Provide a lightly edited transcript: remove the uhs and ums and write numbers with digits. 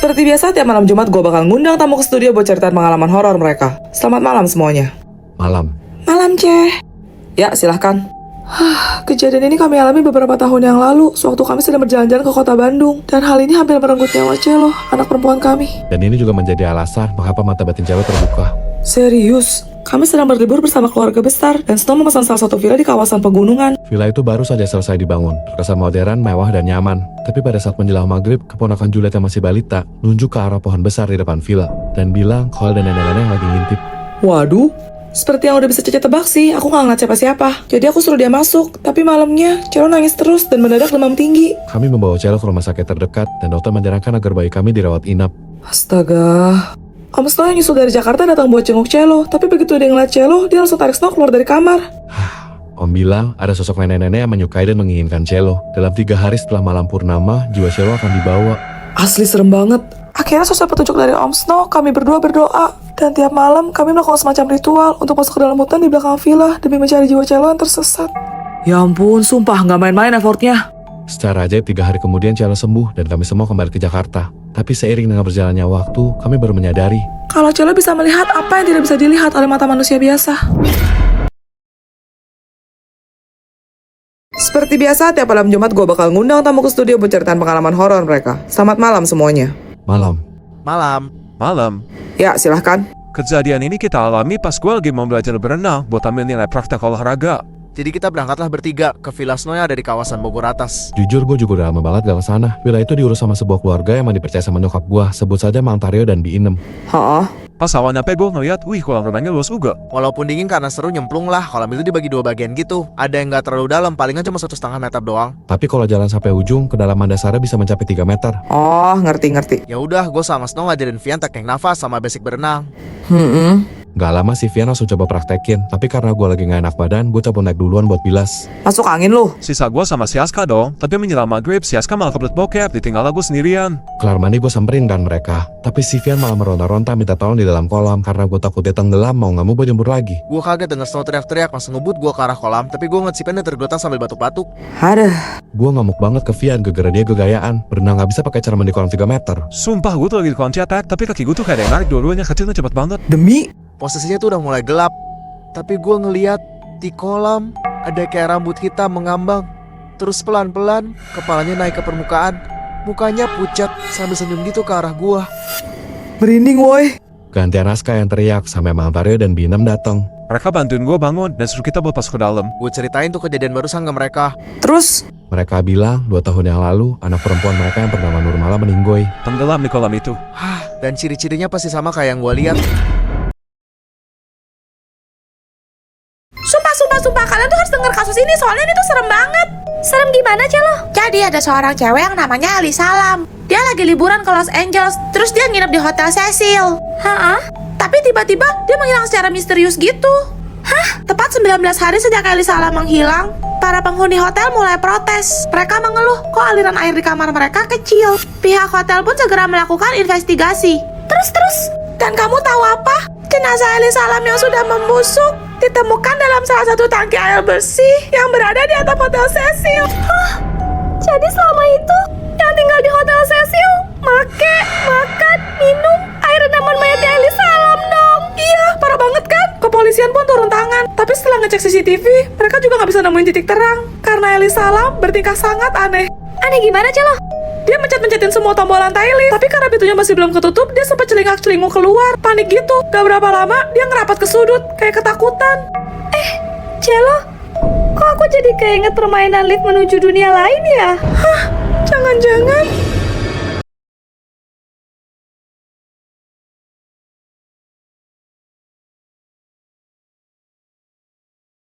Seperti biasa, tiap malam Jumat gue bakal ngundang tamu ke studio buat ceritain pengalaman horor mereka. Selamat malam semuanya. Malam. Malam, Ceh. Ya, silahkan. Kejadian ini kami alami beberapa tahun yang lalu, sewaktu kami sedang berjalan-jalan ke kota Bandung. Dan hal ini hampir merenggut nyawa Celo, anak perempuan kami. Dan ini juga menjadi alasan mengapa mata batin cewek terbuka. Serius, kami sedang berlibur bersama keluarga besar dan Snow memesan salah satu villa di kawasan pegunungan. Villa itu baru saja selesai dibangun, terkesan modern, mewah, dan nyaman. Tapi pada saat menjelang maghrib, keponakan Juliet yang masih balita nunjuk ke arah pohon besar di depan villa dan bilang kalau ada nenek-nenek yang lagi ngintip. Waduh, seperti yang udah bisa Cece tebak sih, aku gak ngeliat siapa-siapa. Jadi aku suruh dia masuk, tapi malamnya Celo nangis terus dan mendadak demam tinggi. Kami membawa Celo ke rumah sakit terdekat dan dokter menyarankan agar bayi kami dirawat inap. Astaga. Om Snow yang nyusul dari Jakarta datang buat jenguk Celo, tapi begitu dia ngeliat Celo, dia langsung tarik Snow keluar dari kamar. Om bilang ada sosok nenek-nenek yang menyukai dan menginginkan Celo. Dalam 3 hari setelah malam purnama, jiwa Celo akan dibawa. Asli serem banget. Akhirnya sesuai petunjuk dari Om Snow, kami berdua berdoa. Dan tiap malam kami melakukan semacam ritual untuk masuk ke dalam hutan di belakang villa demi mencari jiwa Celo yang tersesat. Ya ampun, sumpah gak main-main effortnya. Secara ajaib 3 hari kemudian Celo sembuh dan kami semua kembali ke Jakarta. Tapi seiring dengan berjalannya waktu, kami baru menyadari kalau Celo bisa melihat apa yang tidak bisa dilihat oleh mata manusia biasa. Seperti biasa, tiap malam Jumat gue bakal ngundang tamu ke studio buat ceritain pengalaman horor mereka. Selamat malam semuanya. malam. Malam. Ya, silahkan. Kejadian ini kita alami pas gue lagi mau belajar berenang buat ambil nilai praktek olahraga. Jadi kita berangkatlah bertiga ke Villa Snow yang ada di kawasan Bogor Atas. Jujur gue juga udah lama banget gak kesana. Villa itu diurus sama sebuah keluarga yang dipercaya sama nyokap gue. Sebut saja Mang Tario dan Bi Inem. Pas awal nyampe gue ngeliat, wih kolam renangnya luas juga. Walaupun dingin karena seru nyemplung lah, kolam itu dibagi 2 bagian gitu. Ada yang gak terlalu dalam, palingan cuma 1,5 meter doang. Tapi kalau jalan sampai ujung, kedalaman dasarnya bisa mencapai 3 meter. Oh, ngerti. Ya udah, gue sama Snow ngajarin Vian teknik nafas sama basic berenang. Gak lama sih Vian langsung coba praktekin. Tapi karena gue lagi gak enak badan, gue cabut naik duluan buat bilas. Masuk angin lu. Sisa gue sama si Aska dong, tapi menjelang maghrib si Aska malah kebelet bokep, ditinggal gue sendirian. Kelar mandi gue samperin kan mereka. Tapi si Vian malah meronta-ronta minta tolong di dalam kolam. Karena gue takut dia tenggelam, mau gak mau gue jemur lagi. Gue kaget denger Snow teriak-teriak, langsung ngebut gue ke arah kolam. Tapi gue ngeliat si Vian tergeletak sambil batuk-batuk. Aduh. Gue ngamuk banget ke Vian, gara-gara dia gegayaan. Berenang gak bisa pakai cara mandi kolam 3 meter. Sumpah gue tuh lagi di kolam cetek, tapi kaki gue tuh kayak ada yang narik dua-duanya, kecilnya cepet banget. Demi. Posisinya tuh udah mulai gelap. Tapi gue ngeliat di kolam ada kayak rambut hitam mengambang. Terus pelan-pelan kepalanya naik ke permukaan. Mukanya pucat sambil senyum gitu ke arah gue. Merinding woi. Gantian Aska yang teriak sampai Mang Tario dan Bi Inem datang. Mereka bantuin gue bangun dan suruh kita buat masuk ke dalam. Gue ceritain tuh kejadian barusan ke mereka. Terus? Mereka bilang 2 tahun yang lalu anak perempuan mereka yang bernama Nurmala meninggoy. Tenggelam di kolam itu. Dan ciri-cirinya pasti sama kayak yang gue lihat. Sumpah, kalian tuh harus denger kasus ini, soalnya ini tuh serem banget. Serem gimana, Celo? Jadi ada seorang cewek yang namanya Ali Salam. Dia lagi liburan ke Los Angeles, terus dia nginep di Hotel Cecil. Tapi tiba-tiba dia menghilang secara misterius gitu. Tepat 19 hari sejak Ali Salam menghilang, para penghuni hotel mulai protes. Mereka mengeluh kok aliran air di kamar mereka kecil. Pihak hotel pun segera melakukan investigasi. Terus, dan kamu tahu apa? Jenazah Ali Salam yang sudah membusuk ditemukan dalam salah satu tangki air bersih yang berada di atap Hotel Cecil. Jadi selama itu yang tinggal di Hotel Cecil makan, minum air redaman mayat Ali Salam dong. Iya, parah banget kan? Kepolisian pun turun tangan. Tapi setelah ngecek CCTV, mereka juga nggak bisa nemuin titik terang karena Ali Salam bertingkah sangat aneh. Aneh gimana, Celo? Dia mencet-mencetin semua tombol lantai lift. Tapi karena pintunya masih belum ketutup, dia sempat celingak-celinguk keluar. Panik gitu. Gak berapa lama, dia ngerapat ke sudut, kayak ketakutan. Celo, kok aku jadi keinget permainan lift menuju dunia lain ya? Jangan-jangan